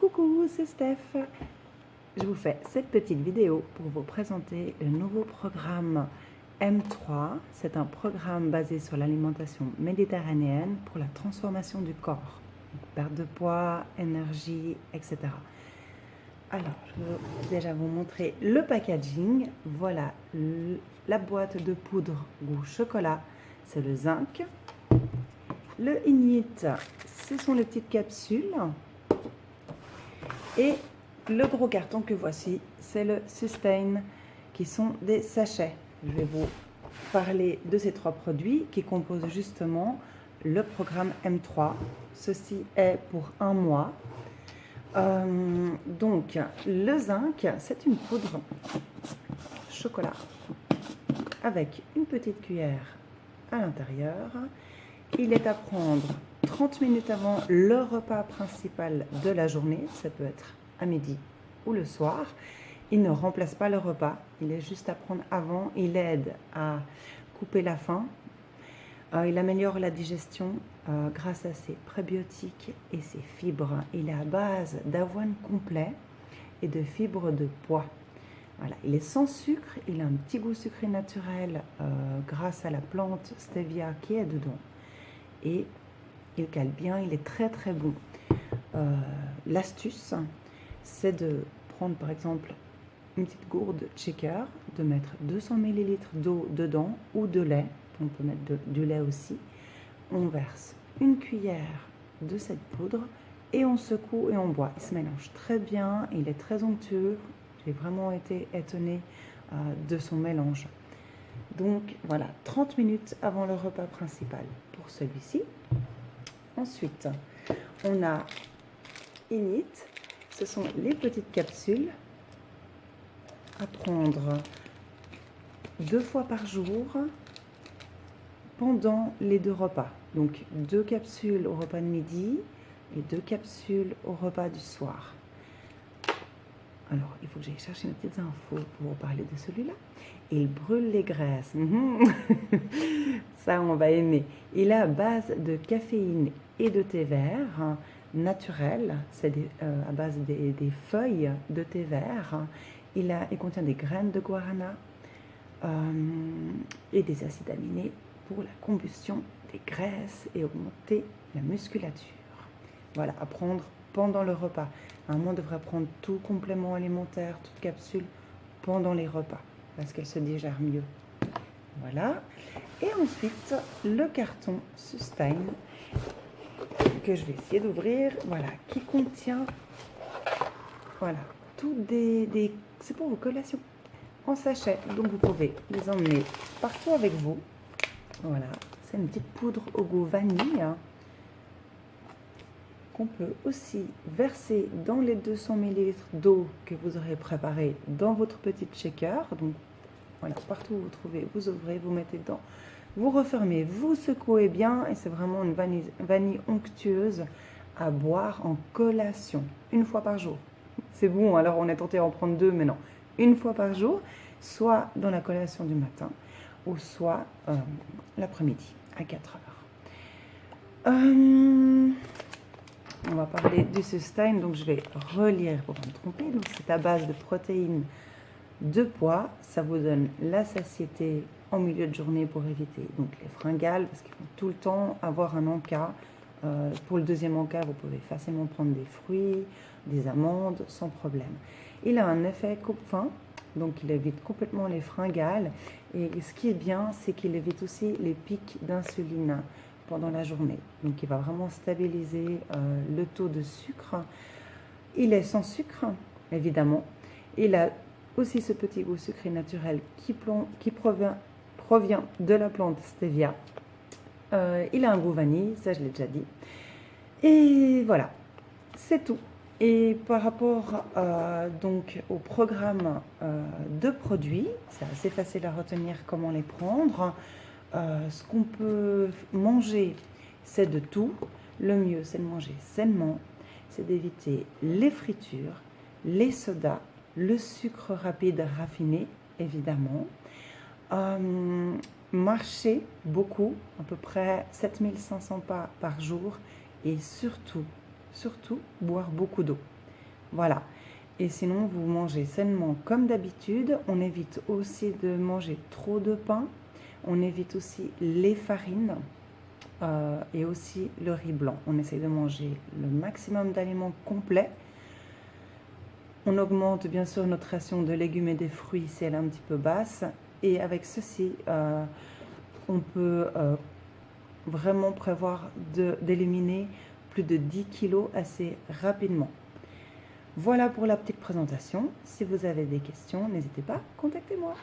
Coucou, c'est Steph. Je vous fais cette petite vidéo pour vous présenter le nouveau programme M3. C'est un programme basé sur l'alimentation méditerranéenne pour la transformation du corps. Donc, perte de poids, énergie, etc. Alors, je vais déjà vous montrer le packaging. Voilà la boîte de poudre goût chocolat, c'est le zinc. Le Ignite, ce sont les petites capsules. Et le gros carton que voici, c'est le Sustain, qui sont des sachets. Je vais vous parler de ces trois produits qui composent justement le programme M3. Ceci est pour un mois. Donc, le zinc, c'est une poudre chocolat avec une petite cuillère à l'intérieur. Il est à prendre 30 minutes avant le repas principal de la journée. Ça peut être à midi ou le soir. Il ne remplace pas le repas. Il est juste à prendre avant. Il aide à couper la faim. Il améliore la digestion grâce à ses prébiotiques et ses fibres. Il est à base d'avoine complet et de fibres de pois. Voilà. Il est sans sucre. Il a un petit goût sucré naturel grâce à la plante stevia qui est dedans. Et il cale bien, il est très très bon. L'astuce, c'est de prendre par exemple une petite gourde shaker, de mettre 200 ml d'eau dedans ou de lait, on peut mettre du lait aussi. On verse une cuillère de cette poudre et on secoue et on boit. Il se mélange très bien, il est très onctueux. J'ai vraiment été étonnée de son mélange. Donc voilà, 30 minutes avant le repas principal pour celui-ci. Ensuite, on a Ignite. Ce sont les petites capsules à prendre 2 fois par jour pendant les 2 repas. Donc 2 capsules au repas de midi et 2 capsules au repas du soir. Alors, il faut que j'aille chercher mes petites infos pour vous parler de celui-là. Il brûle les graisses. Ça, on va aimer. Il est à base de caféine et de thé vert naturel. C'est à base des feuilles de thé vert. Il contient des graines de guarana et des acides aminés pour la combustion des graisses et augmenter la musculature. Voilà, à prendre pendant le repas. On devrait prendre tout complément alimentaire, toute capsule pendant les repas parce qu'elle se digère mieux. Voilà. Et ensuite, le carton Sustain que je vais essayer d'ouvrir. Voilà, qui contient voilà, tout c'est pour vos collations en sachet. Donc vous pouvez les emmener partout avec vous. Voilà, c'est une petite poudre au goût vanille qu'on peut aussi verser dans les 200 ml d'eau que vous aurez préparé dans votre petite shaker. Donc voilà, partout où vous trouvez, vous ouvrez, vous mettez dedans, vous refermez, vous secouez bien et c'est vraiment une vanille onctueuse à boire en collation, une fois par jour. C'est bon, alors on est tenté d'en prendre 2, mais non. Une fois par jour, soit dans la collation du matin ou soit l'après-midi à 4 heures. On va parler du Sustain, donc je vais relire pour me tromper. Donc c'est à base de protéines de pois. Ça vous donne la satiété en milieu de journée pour éviter donc les fringales, parce qu'il faut tout le temps avoir un encas. Pour le deuxième encas, vous pouvez facilement prendre des fruits, des amandes, sans problème. Il a un effet coupe-faim, donc il évite complètement les fringales. Et ce qui est bien, c'est qu'il évite aussi les pics d'insuline pendant la journée. Donc il va vraiment stabiliser le taux de sucre. Il est sans sucre, évidemment. Il a aussi ce petit goût sucré naturel qui provient de la plante stevia. Il a un goût vanille, ça je l'ai déjà dit. Et voilà, c'est tout. Et par rapport donc au programme de produits, c'est assez facile à retenir comment les prendre. Ce qu'on peut manger, c'est de tout. Le mieux, c'est de manger sainement, c'est d'éviter les fritures, les sodas, le sucre rapide raffiné, évidemment. Marcher beaucoup, à peu près 7500 pas par jour et surtout, boire beaucoup d'eau. Voilà. Et sinon, vous mangez sainement comme d'habitude. On évite aussi de manger trop de pain. On évite aussi les farines et aussi le riz blanc. On essaye de manger le maximum d'aliments complets. On augmente bien sûr notre ration de légumes et des fruits si elle est un petit peu basse. Et avec ceci, on peut vraiment prévoir d'éliminer plus de 10 kilos assez rapidement. Voilà pour la petite présentation. Si vous avez des questions, n'hésitez pas, contactez-moi.